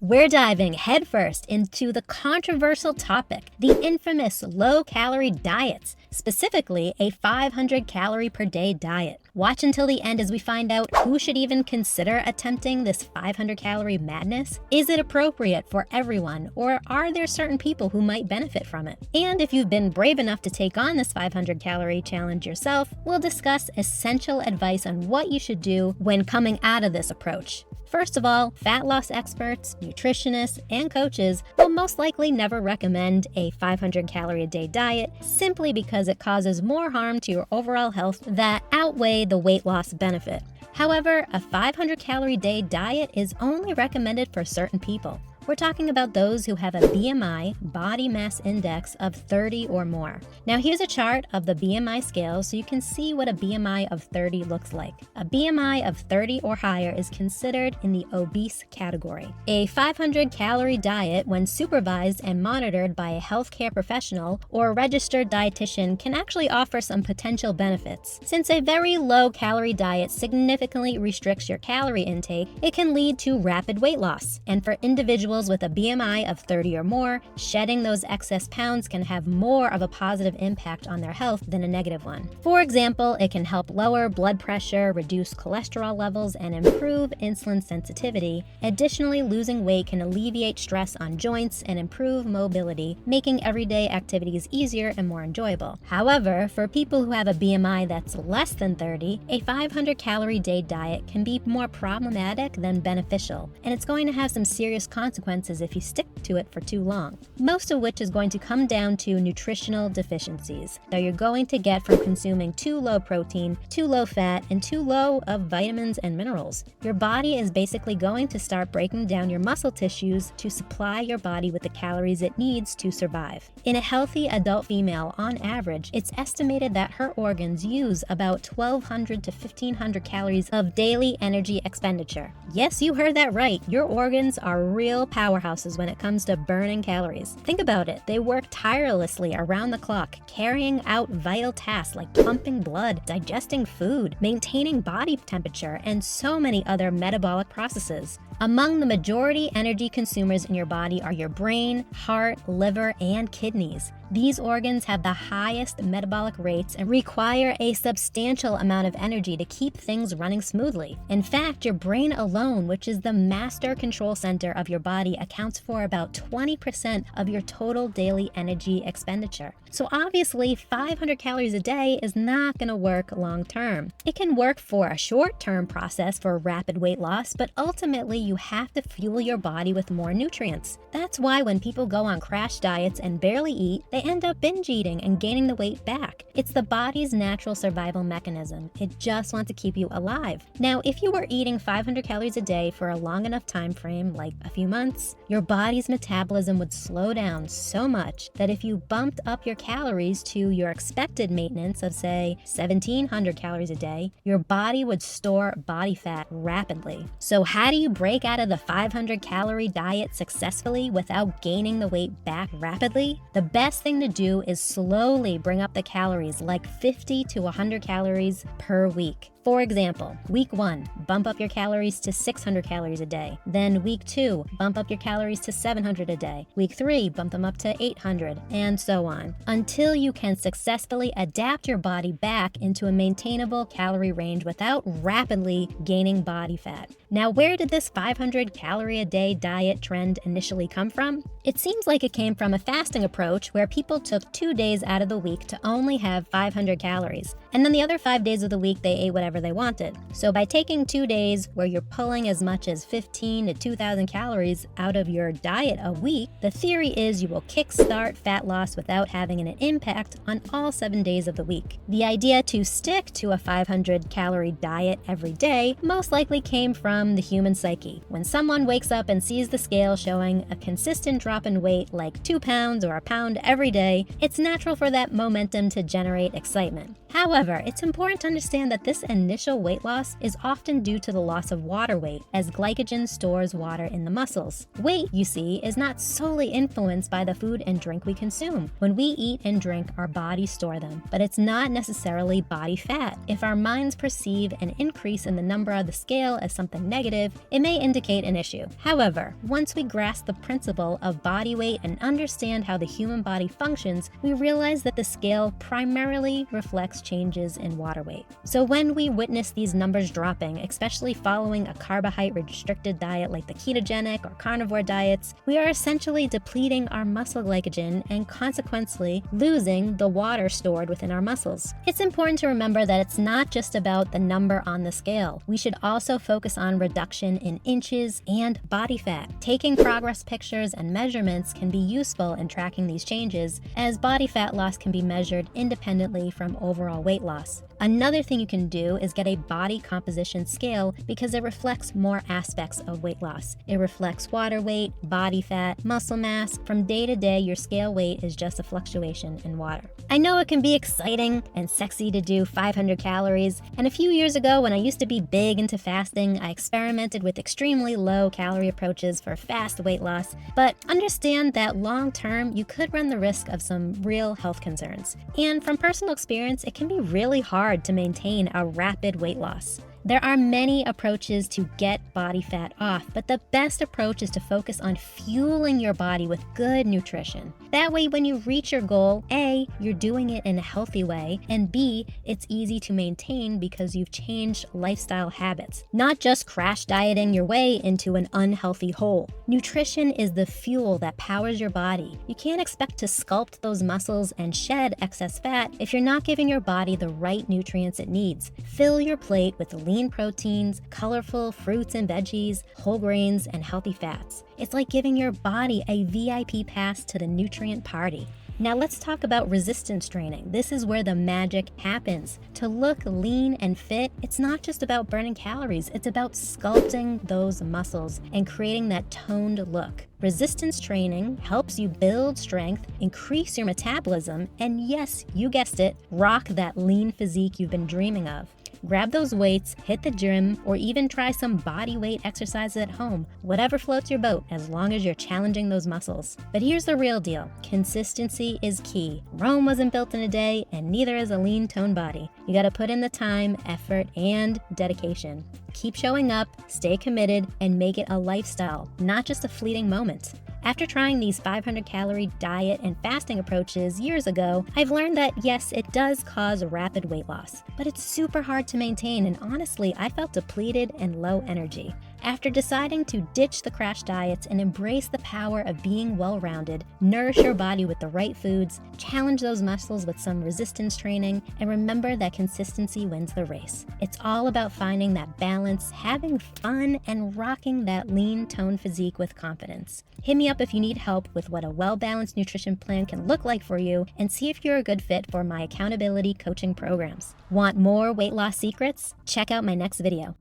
We're diving headfirst into the controversial topic, the infamous low-calorie diets, specifically a 500 calorie per day diet. Watch until the end as we find out who should even consider attempting this 500 calorie madness. Is it appropriate for everyone, or are there certain people who might benefit from it? And if you've been brave enough to take on this 500 calorie challenge yourself, we'll discuss essential advice on what you should do when coming out of this approach. First of all, fat loss experts, nutritionists, and coaches will most likely never recommend a 500 calorie a day diet simply because it causes more harm to your overall health that outweigh the weight loss benefit. However, a 500 calorie day diet is only recommended for certain people. We're talking about those who have a BMI, body mass index, of 30 or more. Now here's a chart of the BMI scale so you can see what a BMI of 30 looks like. A BMI of 30 or higher is considered in the obese category. A 500 calorie diet, when supervised and monitored by a healthcare professional or a registered dietitian, can actually offer some potential benefits. Since a very low calorie diet significantly restricts your calorie intake, it can lead to rapid weight loss. And for individuals with a BMI of 30 or more, shedding those excess pounds can have more of a positive impact on their health than a negative one. For example, it can help lower blood pressure, reduce cholesterol levels, and improve insulin sensitivity. Additionally, losing weight can alleviate stress on joints and improve mobility, making everyday activities easier and more enjoyable. However, for people who have a BMI that's less than 30, a 500 calorie day diet can be more problematic than beneficial, and it's going to have some serious consequences if you stick to it for too long, most of which is going to come down to nutritional deficiencies that you're going to get from consuming too low protein, too low fat, and too low of vitamins and minerals. Your body is basically going to start breaking down your muscle tissues to supply your body with the calories it needs to survive. In a healthy adult female, on average, it's estimated that her organs use about 1,200 to 1,500 calories of daily energy expenditure. Yes, you heard that right. Your organs are real powerhouses when it comes to burning calories. Think about it. They work tirelessly around the clock, carrying out vital tasks like pumping blood, digesting food, maintaining body temperature, and so many other metabolic processes. Among the majority energy consumers in your body are your brain, heart, liver, and kidneys. These organs have the highest metabolic rates and require a substantial amount of energy to keep things running smoothly. In fact, your brain alone, which is the master control center of your body, accounts for about 20% of your total daily energy expenditure. So obviously, 500 calories a day is not going to work long term. It can work for a short-term process for rapid weight loss, but ultimately you have to fuel your body with more nutrients. That's why when people go on crash diets and barely eat, they end up binge eating and gaining the weight back. It's the body's natural survival mechanism. It just wants to keep you alive. Now, if you were eating 500 calories a day for a long enough time frame, like a few months, your body's metabolism would slow down so much that if you bumped up your calories to your expected maintenance of, say, 1,700 calories a day, your body would store body fat rapidly. So how do you break out of the 500 calorie diet successfully without gaining the weight back rapidly? The best thing to do is slowly bring up the calories, like 50 to 100 calories per week. For example, week 1, bump up your calories to 600 calories a day. Then week 2, bump up your calories to 700 a day. Week 3, bump them up to 800, and so on, until you can successfully adapt your body back into a maintainable calorie range without rapidly gaining body fat. Now, where did this 500 calorie a day diet trend initially come from? It seems like it came from a fasting approach where people took 2 days out of the week to only have 500 calories, and then the other 5 days of the week they ate whatever they wanted. So by taking 2 days where you're pulling as much as 15 to 2,000 calories out of your diet a week, the theory is you will kickstart fat loss without having an impact on all 7 days of the week. The idea to stick to a 500 calorie diet every day most likely came from the human psyche. When someone wakes up and sees the scale showing a consistent drop drop in weight like 2 pounds or a pound every day, it's natural for that momentum to generate excitement. However, it's important to understand that this initial weight loss is often due to the loss of water weight, as glycogen stores water in the muscles. Weight, you see, is not solely influenced by the food and drink we consume. When we eat and drink, our bodies store them, but it's not necessarily body fat. If our minds perceive an increase in the number on the scale as something negative, it may indicate an issue. However, once we grasp the principle of body weight and understand how the human body functions, we realize that the scale primarily reflects changes in water weight. So when we witness these numbers dropping, especially following a carbohydrate-restricted diet like the ketogenic or carnivore diets, we are essentially depleting our muscle glycogen and consequently losing the water stored within our muscles. It's important to remember that it's not just about the number on the scale. We should also focus on reduction in inches and body fat. Taking progress pictures and measurements can be useful in tracking these changes, as body fat loss can be measured independently from overall weight loss. Another thing you can do is get a body composition scale because it reflects more aspects of weight loss. It reflects water weight, body fat, muscle mass. From day to day, your scale weight is just a fluctuation in water. I know it can be exciting and sexy to do 500 calories, and a few years ago when I used to be big into fasting, I experimented with extremely low calorie approaches for fast weight loss, but understand that long term, you could run the risk of some real health concerns. And from personal experience, it can be really hard to maintain a rapid weight loss. There are many approaches to get body fat off, but the best approach is to focus on fueling your body with good nutrition. That way, when you reach your goal, A, you're doing it in a healthy way, and B, it's easy to maintain because you've changed lifestyle habits, not just crash dieting your way into an unhealthy hole. Nutrition is the fuel that powers your body. You can't expect to sculpt those muscles and shed excess fat if you're not giving your body the right nutrients it needs. Fill your plate with lean proteins, colorful fruits and veggies, whole grains, and healthy fats. It's like giving your body a VIP pass to the nutrient party. Now let's talk about resistance training. This is where the magic happens. To look lean and fit, it's not just about burning calories, it's about sculpting those muscles and creating that toned look. Resistance training helps you build strength, increase your metabolism, and yes, you guessed it, rock that lean physique you've been dreaming of. Grab those weights, hit the gym, or even try some body weight exercises at home. Whatever floats your boat, as long as you're challenging those muscles. But here's the real deal. Consistency is key. Rome wasn't built in a day, and neither is a lean, toned body. You gotta put in the time, effort, and dedication. Keep showing up, stay committed, and make it a lifestyle, not just a fleeting moment. After trying these 500-calorie diet and fasting approaches years ago, I've learned that yes, it does cause rapid weight loss, but it's super hard to maintain, and honestly, I felt depleted and low energy. After deciding to ditch the crash diets and embrace the power of being well-rounded, nourish your body with the right foods, challenge those muscles with some resistance training, and remember that consistency wins the race. It's all about finding that balance, having fun, and rocking that lean, toned physique with confidence. Hit me up if you need help with what a well-balanced nutrition plan can look like for you, and see if you're a good fit for my accountability coaching programs. Want more weight loss secrets? Check out my next video.